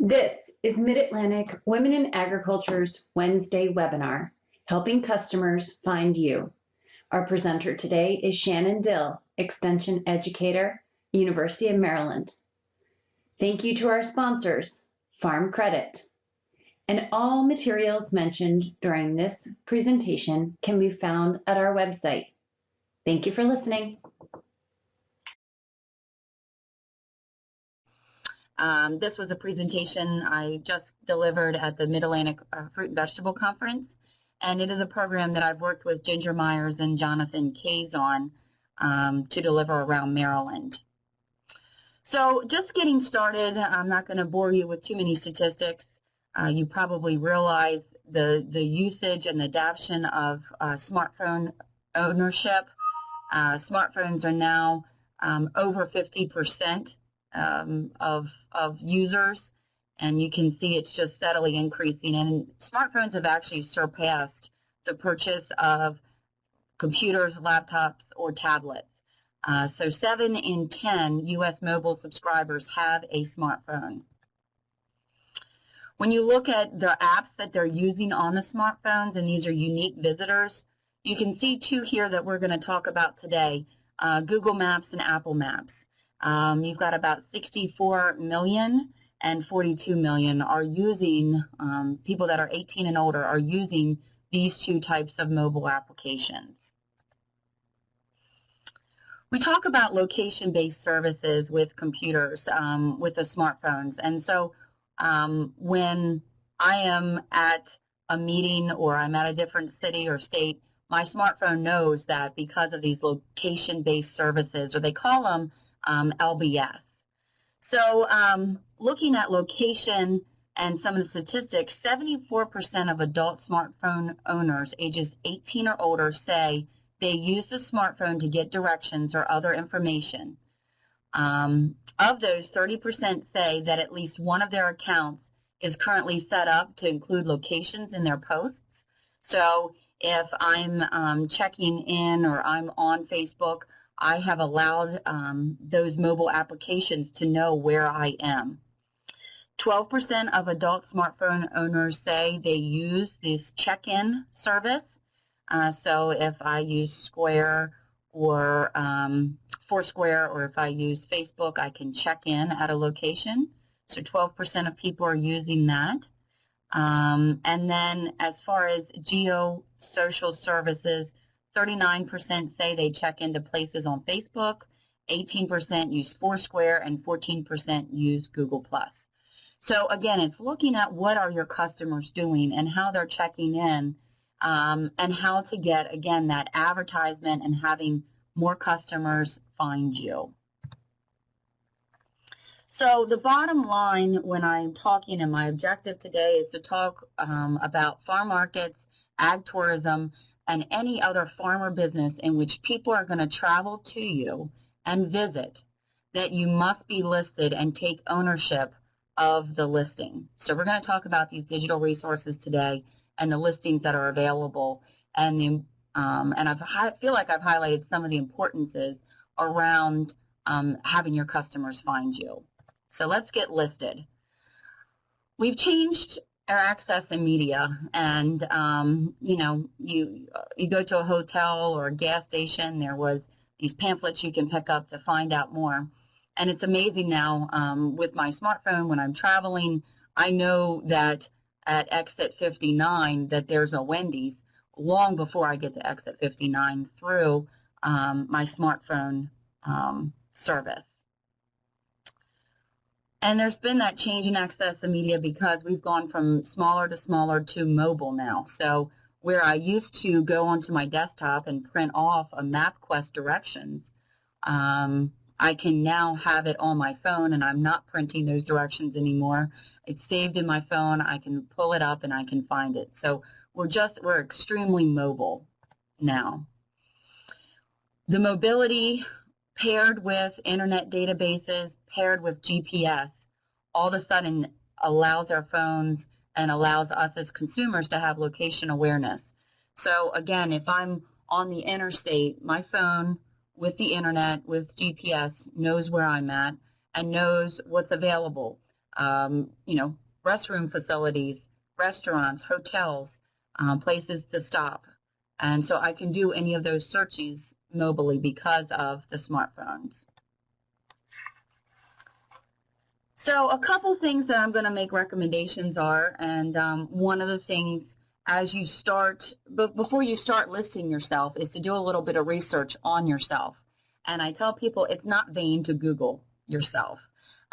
This is Mid-Atlantic Women in Agriculture's Wednesday webinar, Helping Customers Find You. Our presenter today is Shannon Dill, Extension Educator, University of Maryland. Thank you to our sponsors, Farm Credit. And all materials mentioned during this presentation can be found at our website. Thank you for listening. This was a presentation I just delivered at the Mid-Atlantic Fruit and Vegetable Conference, and it is a program that I've worked with Ginger Myers and Jonathan Kays on to deliver around Maryland. So just getting started, I'm not going to bore you with too many statistics. You probably realize the usage and the adoption of smartphone ownership. Smartphones are now over 50% of users, and you can see it's just steadily increasing, and smartphones have actually surpassed the purchase of computers, laptops, or tablets. So 7 in 10 U.S. mobile subscribers have a smartphone. When you look at the apps that they're using on the smartphones, and these are unique visitors, you can see two here that we're going to talk about today, Google Maps and Apple Maps. You've got about 64 million and 42 million are using, people that are 18 and older are using these two types of mobile applications. We talk about location-based services with computers, with the smartphones. And so when I am at a meeting or I'm at a different city or state, my smartphone knows that because of these location-based services, or they call them LBS. So looking at location and some of the statistics, 74% of adult smartphone owners ages 18 or older say they use the smartphone to get directions or other information. Of those, 30% say that at least one of their accounts is currently set up to include locations in their posts. So if I'm checking in or I'm on Facebook, I have allowed those mobile applications to know where I am. 12% of adult smartphone owners say they use this check-in service. So if I use Square or Foursquare, or if I use Facebook, I can check in at a location. So 12% of people are using that. And then as far as geo-social services, 39% say they check into places on Facebook, 18% use Foursquare, and 14% use Google+. So again, it's looking at what are your customers doing and how they're checking in, and how to get, again, that advertisement and having more customers find you. So the bottom line when I'm talking, and my objective today is to talk about farm markets, ag tourism, and any other farmer business in which people are going to travel to you and visit, that you must be listed and take ownership of the listing. So we're going to talk about these digital resources today and the listings that are available, and I feel like I've highlighted some of the importances around having your customers find you. So let's get listed. We've changed our access in media, and you know, you go to a hotel or a gas station, there was these pamphlets you can pick up to find out more. And it's amazing now with my smartphone when I'm traveling, I know that at exit 59 that there's a Wendy's long before I get to exit 59 through my smartphone service. And there's been that change in access to media because we've gone from smaller to mobile now. So where I used to go onto my desktop and print off a MapQuest directions, I can now have it on my phone, and I'm not printing those directions anymore. It's saved in my phone. I can pull it up and I can find it. So we're extremely mobile now. The mobility paired with internet databases, paired with GPS, all of a sudden allows our phones and allows us as consumers to have location awareness. So again, if I'm on the interstate, my phone with the internet, with GPS, knows where I'm at and knows what's available. you know, restroom facilities, restaurants, hotels, places to stop. And so I can do any of those searches mobily because of the smartphones. So a couple things that I'm going to make recommendations are, and one of the things as you start, before you start listing yourself, is to do a little bit of research on yourself. And I tell people it's not vain to Google yourself.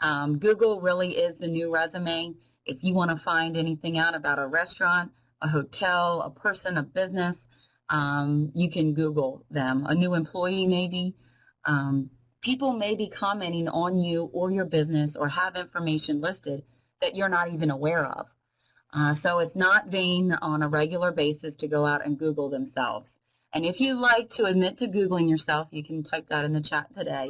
Google really is the new resume. If you want to find anything out about a restaurant, a hotel, a person, a business, you can Google them. A new employee maybe. People may be commenting on you or your business or have information listed that you're not even aware of. So it's not vain on a regular basis to go out and Google themselves. And if you like to admit to Googling yourself, you can type that in the chat today.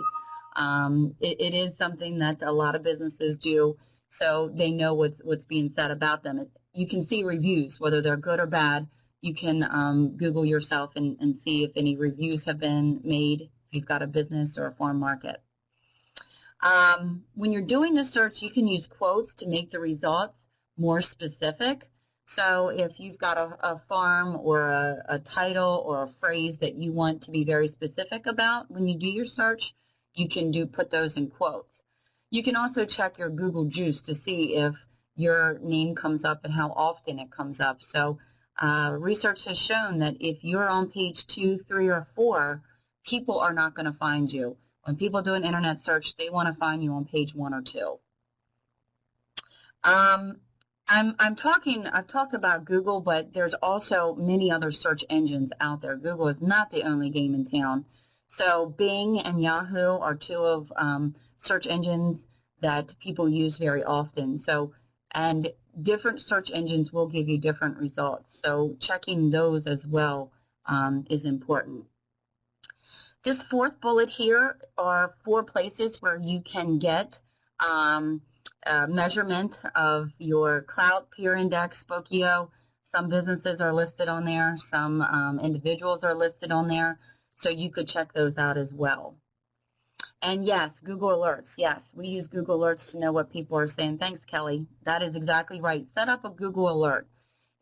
It is something that a lot of businesses do, so they know what's being said about them. You can see reviews, whether they're good or bad. You can Google yourself and see if any reviews have been made, if you've got a business or a farm market. When you're doing the search, you can use quotes to make the results more specific. So if you've got a farm or a title or a phrase that you want to be very specific about when you do your search, you can put those in quotes. You can also check your Google Juice to see if your name comes up and how often it comes up. So research has shown that if you're on page 2, 3, or 4, people are not going to find you. When people do an internet search, they want to find you on page 1 or 2. I've talked about Google, but there's also many other search engines out there. Google is not the only game in town. So Bing and Yahoo are two of search engines that people use very often. So, and different search engines will give you different results. So checking those as well is important. This fourth bullet here are 4 places where you can get measurement of your clout, peer index, Spokio. Some businesses are listed on there. Some individuals are listed on there. So you could check those out as well. And yes, Google Alerts. Yes, we use Google Alerts to know what people are saying. Thanks, Kelly. That is exactly right. Set up a Google Alert.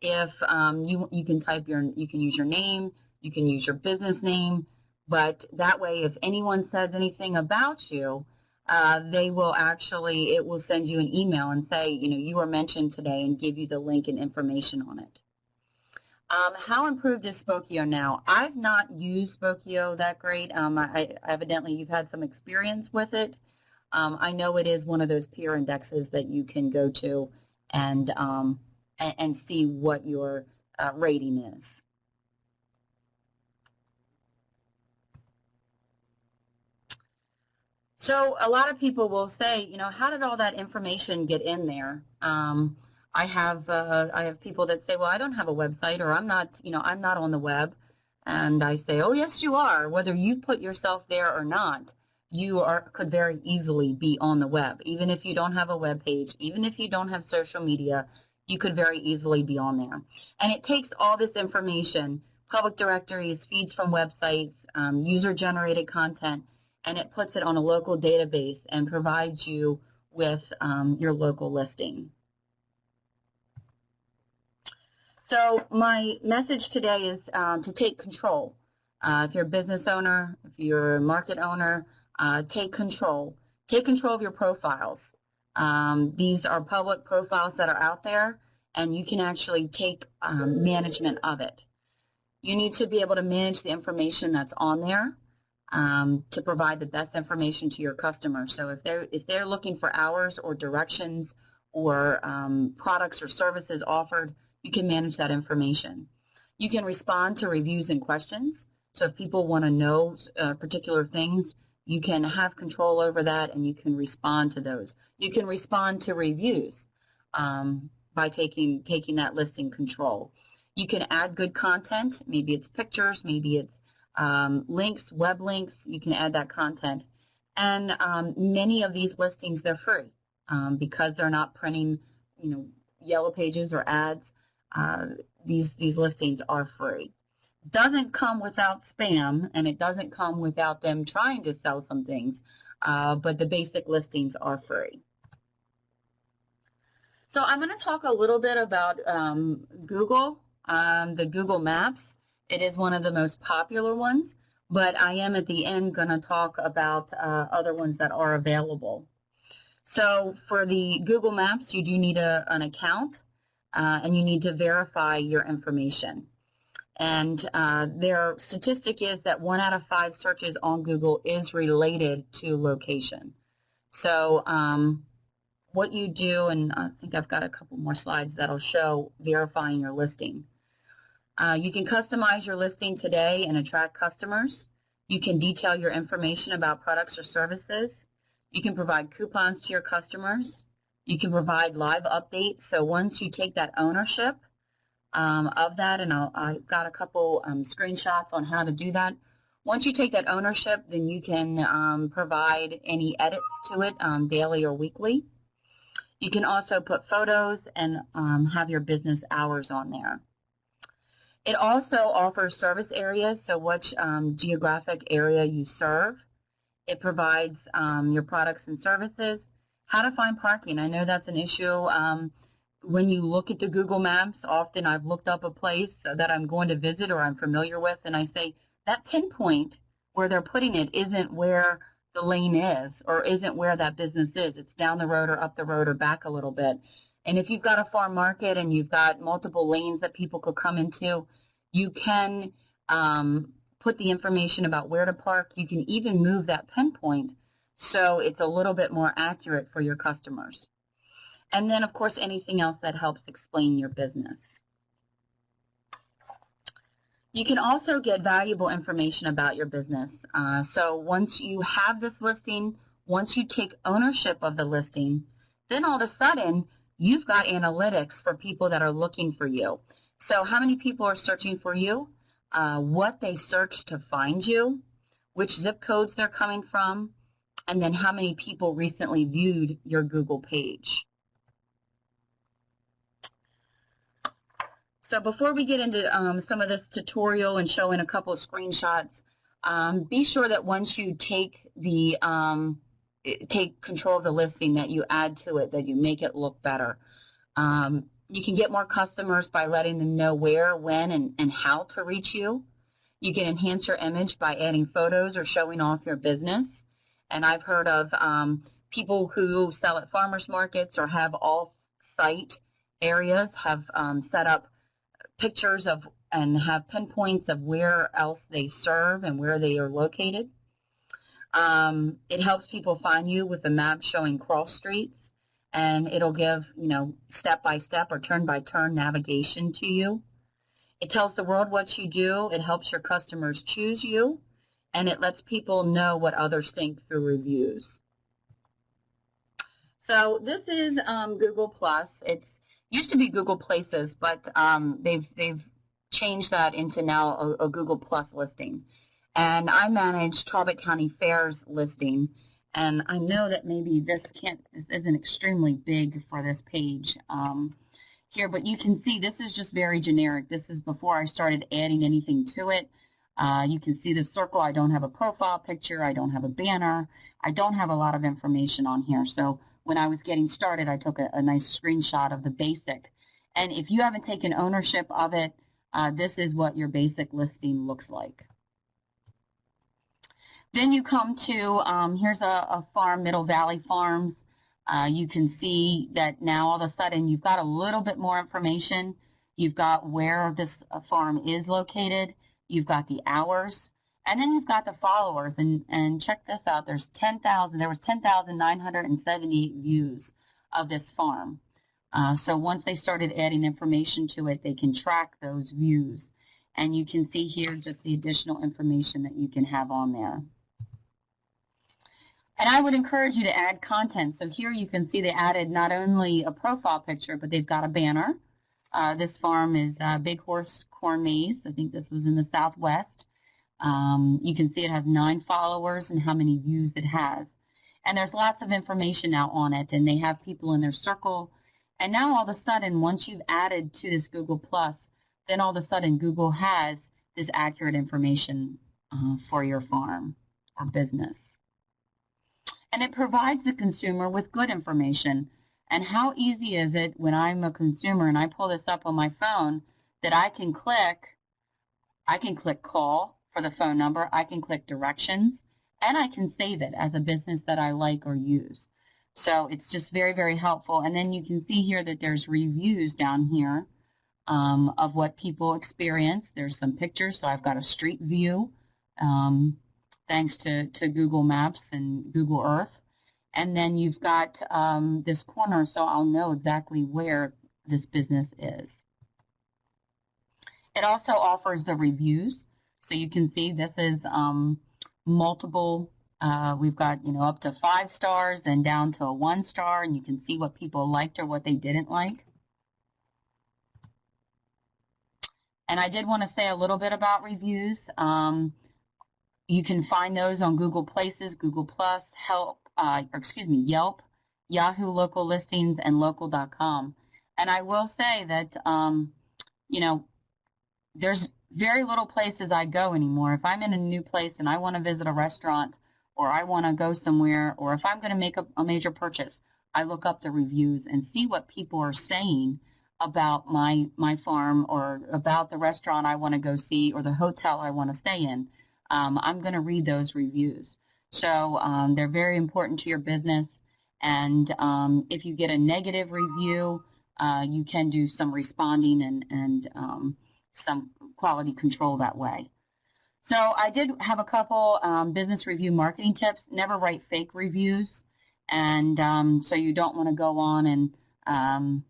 If you can you can use your name, you can use your business name, but that way, if anyone says anything about you, it will send you an email and say, you were mentioned today and give you the link and information on it. How improved is Spokio now? I've not used Spokio that great. Evidently, you've had some experience with it. I know it is one of those peer indexes that you can go to and see what your rating is. So a lot of people will say, how did all that information get in there? I have people that say, well, I don't have a website, or I'm not on the web. And I say, oh, yes, you are. Whether you put yourself there or not, could very easily be on the web. Even if you don't have a web page, even if you don't have social media, you could very easily be on there. And it takes all this information, public directories, feeds from websites, user-generated content, and it puts it on a local database and provides you with your local listing. So my message today is to take control. If you're a business owner, if you're a market owner, take control. Take control of your profiles. These are public profiles that are out there, and you can actually take management of it. You need to be able to manage the information that's on there to provide the best information to your customers. So if they're looking for hours or directions or products or services offered, you can manage that information. You can respond to reviews and questions. So if people want to know particular things, you can have control over that, and you can respond to those. You can respond to reviews by taking that listing control. You can add good content. Maybe it's pictures, maybe it's links, web links. You can add that content. And many of these listings, they're free because they're not printing, yellow pages or ads. These listings are free. Doesn't come without spam, and it doesn't come without them trying to sell some things, but the basic listings are free. So I'm going to talk a little bit about Google, the Google Maps. It is one of the most popular ones, but I am at the end going to talk about other ones that are available. So for the Google Maps, you do need an account, and you need to verify your information. And their statistic is that 1 out of 5 searches on Google is related to location. So what you do, and I think I've got a couple more slides that'll show verifying your listing. You can customize your listing today and attract customers. You can detail your information about products or services. You can provide coupons to your customers. You can provide live updates. So once you take that ownership of that, and I've got a couple screenshots on how to do that. Once you take that ownership, then you can provide any edits to it daily or weekly. You can also put photos and have your business hours on there. It also offers service areas, so which geographic area you serve. It provides your products and services. How to find parking. I know that's an issue. When you look at the Google Maps, often I've looked up a place that I'm going to visit or I'm familiar with, and I say, that pinpoint where they're putting it isn't where the lane is or isn't where that business is. It's down the road or up the road or back a little bit. And if you've got a farm market and you've got multiple lanes that people could come into, you can put the information about where to park. You can even move that pinpoint so it's a little bit more accurate for your customers. And then, of course, anything else that helps explain your business. You can also get valuable information about your business. So once you have this listing, once you take ownership of the listing, then all of a sudden, you've got analytics for people that are looking for you. So how many people are searching for you, what they search to find you, which zip codes they're coming from, and then how many people recently viewed your Google page. So before we get into some of this tutorial and showing a couple of screenshots, be sure that once you take control of the listing, that you add to it, that you make it look better. You can get more customers by letting them know where, when, and how to reach you. You can enhance your image by adding photos or showing off your business. And I've heard of people who sell at farmers markets or have off-site areas have set up pictures of and have pinpoints of where else they serve and where they are located. It helps people find you with the map showing cross streets, and it'll give, step-by-step or turn-by-turn navigation to you. It tells the world what you do. It helps your customers choose you, and it lets people know what others think through reviews. So this is Google Plus. It's used to be Google Places, but they've changed that into now a Google Plus listing. And I manage Talbot County Fair's listing, and I know that maybe this isn't extremely big for this page here, but you can see this is just very generic. This is before I started adding anything to it. You can see the circle. I don't have a profile picture. I don't have a banner. I don't have a lot of information on here. So when I was getting started, I took a nice screenshot of the basic. And if you haven't taken ownership of it, this is what your basic listing looks like. Then you come to, here's a farm, Middle Valley Farms. You can see that now all of a sudden you've got a little bit more information. You've got where this farm is located. You've got the hours. And then you've got the followers, and check this out. There was 10,978 views of this farm. So once they started adding information to it, they can track those views. And you can see here just the additional information that you can have on there. And I would encourage you to add content. So here you can see they added not only a profile picture, but they've got a banner. This farm is Big Horse Corn Maze. I think this was in the Southwest. You can see it has 9 followers and how many views it has. And there's lots of information now on it, and they have people in their circle. And now all of a sudden, once you've added to this Google Plus, then all of a sudden Google has this accurate information for your farm or business. And it provides the consumer with good information. And how easy is it when I'm a consumer and I pull this up on my phone that I can click call for the phone number, I can click directions, and I can save it as a business that I like or use. So it's just very, very helpful. And then you can see here that there's reviews down here of what people experience. There's some pictures, so I've got a street view thanks to Google Maps and Google Earth. And then you've got this corner, so I'll know exactly where this business is. It also offers the reviews, so you can see this is multiple. We've got up to 5 stars and down to a 1 star, and you can see what people liked or what they didn't like. And I did want to say a little bit about reviews. You can find those on Google Places, Google Plus, Yelp, Yahoo Local Listings, and Local.com. And I will say that there's very little places I go anymore. If I'm in a new place and I want to visit a restaurant, or I want to go somewhere, or if I'm going to make a major purchase, I look up the reviews and see what people are saying about my farm, or about the restaurant I want to go see, or the hotel I want to stay in. I'm going to read those reviews. So they're very important to your business. And if you get a negative review, you can do some responding and some quality control that way. So I did have a couple business review marketing tips. Never write fake reviews. And so you don't want to go on and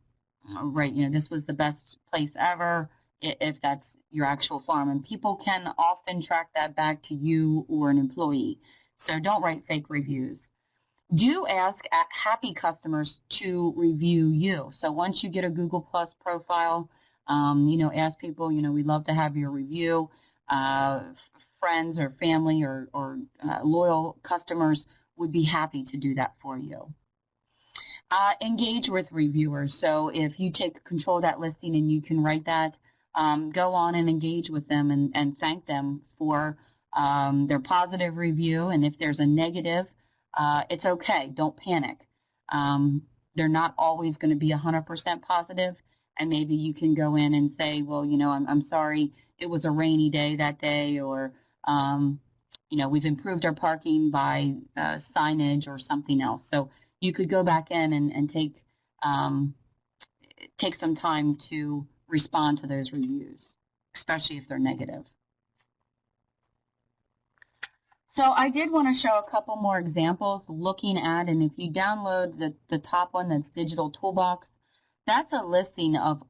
write, this was the best place ever, if that's your actual farm. And people can often track that back to you or an employee. So don't write fake reviews. Do ask happy customers to review you. So once you get a Google Plus profile, ask people, we'd love to have your review. Friends or family or loyal customers would be happy to do that for you. Engage with reviewers. So if you take control of that listing and you can write that, go on and engage with them and thank them for their positive review. And if there's a negative, it's okay. Don't panic. They're not always going to be 100% positive. And maybe you can go in and say, well, I'm sorry, it was a rainy day that day, or, we've improved our parking by signage or something else. So you could go back in and take some time to respond to those reviews, especially if they're negative. So I did want to show a couple more examples looking at, and if you download the top one, that's Digital Toolbox, that's a listing of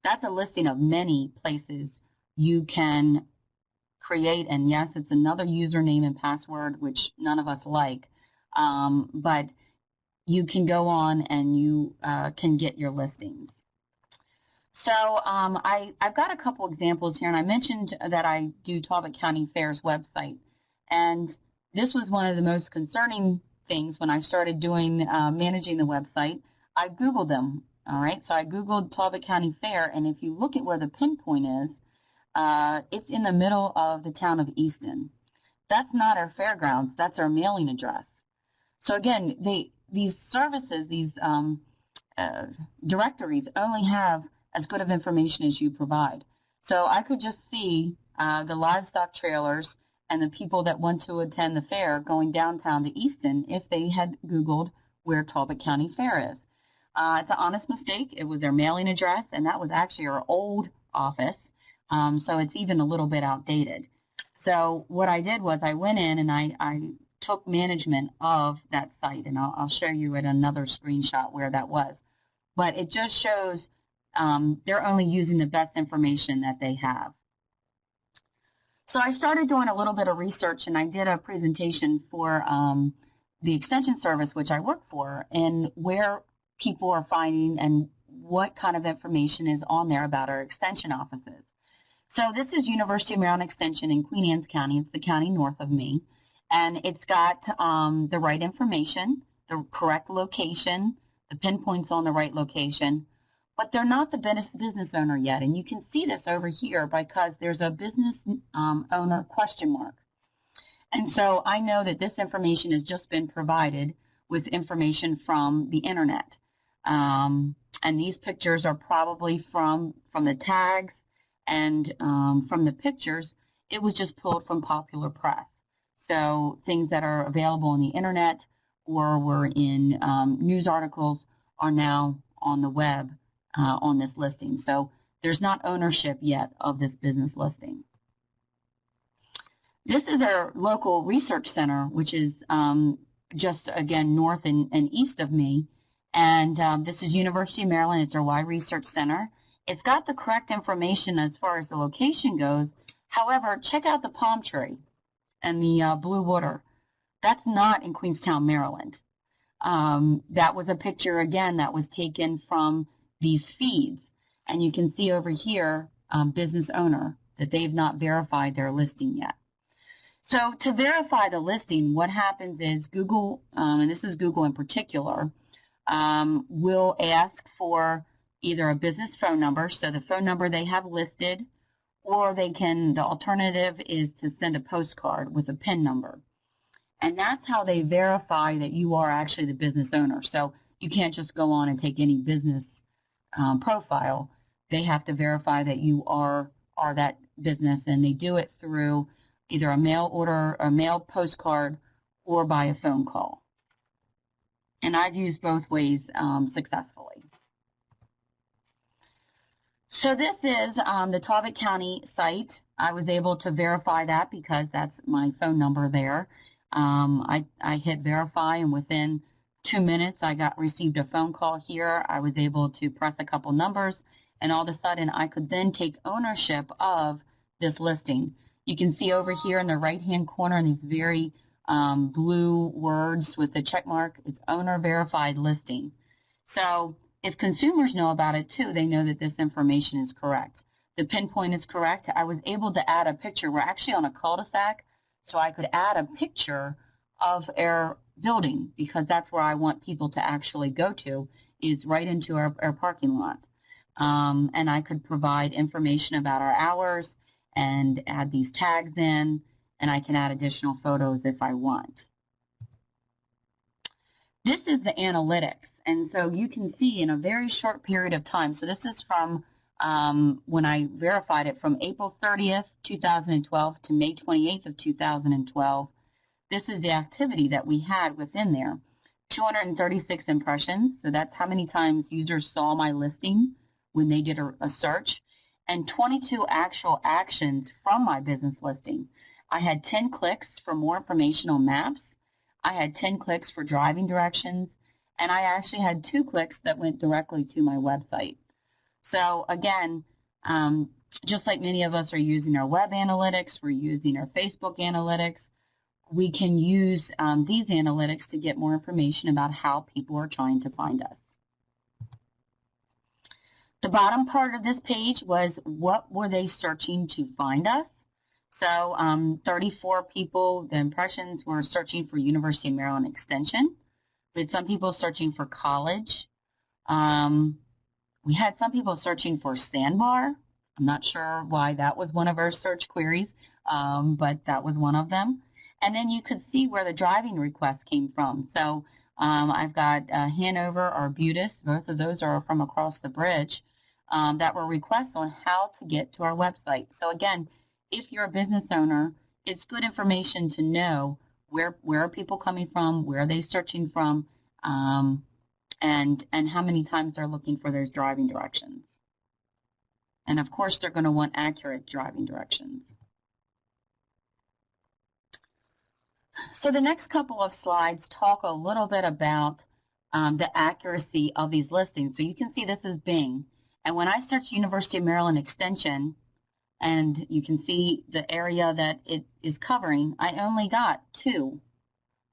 that's a listing of many places you can create. And yes, it's another username and password, which none of us like, but you can go on and you can get your listings. So I've got a couple examples here, and I mentioned that I do Talbot County Fair's website, and this was one of the most concerning things when I started doing managing the website. I Googled them, all right? So I Googled Talbot County Fair, and if you look at where the pinpoint is, it's in the middle of the town of Easton. That's not our fairgrounds. That's our mailing address. So again, these services, these directories only have as good of information as you provide. So I could just see the livestock trailers and the people that want to attend the fair going downtown to Easton if they had Googled where Talbot County Fair is. It's an honest mistake. It was their mailing address, and that was actually our old office, so it's even a little bit outdated. So what I did was I went in and I took management of that site, and I'll show you in another screenshot where that was. But it just shows they're only using the best information that they have. So I started doing a little bit of research, and I did a presentation for the extension service, which I work for, and where people are finding and what kind of information is on there about our extension offices. So this is University of Maryland Extension in Queen Anne's County. It's the county north of me, and it's got the right information, the correct location, the pinpoints on the right location, but they're not the business owner yet. And you can see this over here because there's a business owner question mark. And so I know that this information has just been provided with information from the internet. And these pictures are probably from the tags and from the pictures. It was just pulled from popular press. So things that are available on the internet or were in news articles are now on the web on this listing. So there's not ownership yet of this business listing. This is our local research center, which is just, again, north and east of me. And this is University of Maryland. It's our Y Research Center. It's got the correct information as far as the location goes. However, check out the palm tree and the blue water. That's not in Queenstown, Maryland. That was a picture, again, that was taken from these feeds. And you can see over here, business owner, that they've not verified their listing yet. So to verify the listing, what happens is Google, and this is Google in particular, will ask for either a business phone number, so the phone number they have listed, or they can, the alternative is to send a postcard with a PIN number. And that's how they verify that you are actually the business owner. So you can't just go on and take any business profile. They have to verify that you are that business, and they do it through either a mail order, a mail postcard, or by a phone call. And I've used both ways successfully. So this is the Talbot County site. I was able to verify that because that's my phone number there. I hit verify, and within 2 minutes I received a phone call here. I was able to press a couple numbers, and all of a sudden I could then take ownership of this listing. You can see over here in the right-hand corner in these very blue words with the check mark, it's owner verified listing. So if consumers know about it too, they know that this information is correct. The pinpoint is correct. I was able to add a picture. We're actually on a cul-de-sac, so I could add a picture of our building because that's where I want people to actually go to, is right into our parking lot. And I could provide information about our hours and add these tags in, and I can add additional photos if I want. This is the analytics, and so you can see in a very short period of time, so this is from when I verified it, from April 30th, 2012 to May 28th of 2012. This is the activity that we had within there. 236 impressions, so that's how many times users saw my listing when they did a search, and 22 actual actions from my business listing. I had 10 clicks for more information on maps. I had 10 clicks for driving directions, and I actually had 2 clicks that went directly to my website. So again, just like many of us are using our web analytics, we're using our Facebook analytics, we can use these analytics to get more information about how people are trying to find us. The bottom part of this page was what were they searching to find us. So 34 people, the impressions were searching for University of Maryland Extension. We had some people searching for college. We had some people searching for sandbar. I'm not sure why that was one of our search queries, but that was one of them. And then you could see where the driving request came from. So I've got Hanover or Butis, both of those are from across the bridge, that were requests on how to get to our website. So again, if you're a business owner, it's good information to know where are people coming from, where are they searching from, and how many times they're looking for those driving directions. And of course, they're going to want accurate driving directions. So the next couple of slides talk a little bit about the accuracy of these listings. So you can see this is Bing. And when I search University of Maryland Extension, and you can see the area that it is covering, I only got 2.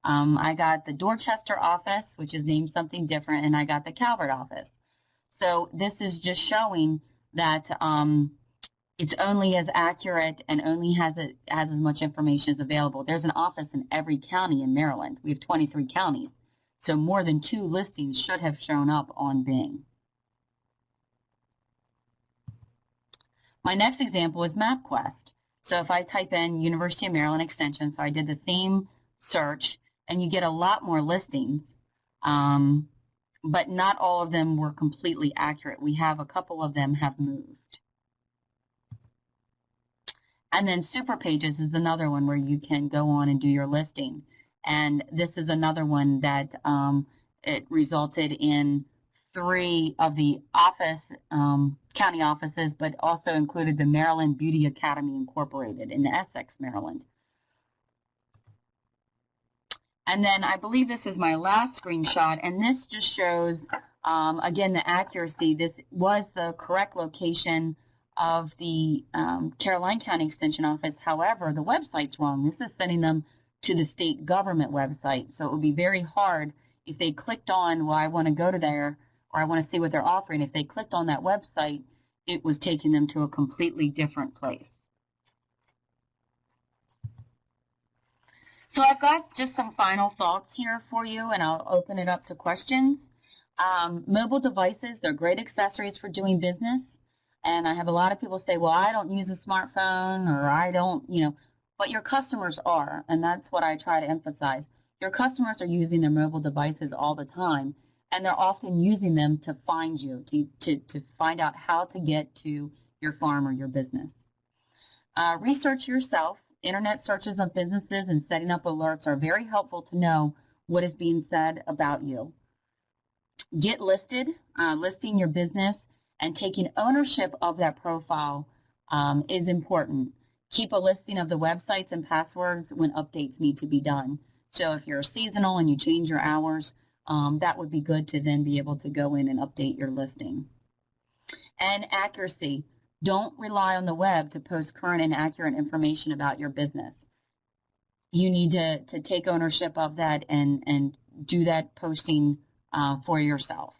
I got the Dorchester office, which is named something different, and I got the Calvert office. So this is just showing that it's only as accurate and only has as much information as available. There's an office in every county in Maryland. We have 23 counties. So more than 2 listings should have shown up on Bing. My next example is MapQuest. So if I type in University of Maryland Extension, so I did the same search, and you get a lot more listings. but not all of them were completely accurate. We have a couple of them have moved. And then Super Pages is another one where you can go on and do your listing. And this is another one that it resulted in 3 of the county offices, but also included the Maryland Beauty Academy Incorporated in Essex, Maryland. And then I believe this is my last screenshot, and this just shows, again, the accuracy. This was the correct location of the Caroline County Extension Office. However, the website's wrong. This is sending them to the state government website. So it would be very hard if they clicked on, well, I want to go to there, or I want to see what they're offering. If they clicked on that website, it was taking them to a completely different place. So I've got just some final thoughts here for you, and I'll open it up to questions. Mobile devices, they're great accessories for doing business. And I have a lot of people say, well, I don't use a smartphone, or I don't, but your customers are, and that's what I try to emphasize. Your customers are using their mobile devices all the time, and they're often using them to find you, to find out how to get to your farm or your business. Research yourself. Internet searches of businesses and setting up alerts are very helpful to know what is being said about you. Get listed. Listing your business and taking ownership of that profile is important. Keep a listing of the websites and passwords when updates need to be done. So if you're seasonal and you change your hours, that would be good to then be able to go in and update your listing. And accuracy. Don't rely on the web to post current and accurate information about your business. You need to take ownership of that and do that posting for yourself.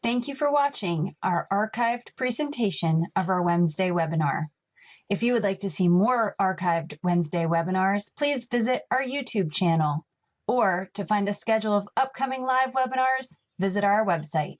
Thank you for watching our archived presentation of our Wednesday webinar. If you would like to see more archived Wednesday webinars, please visit our YouTube channel. Or to find a schedule of upcoming live webinars, visit our website.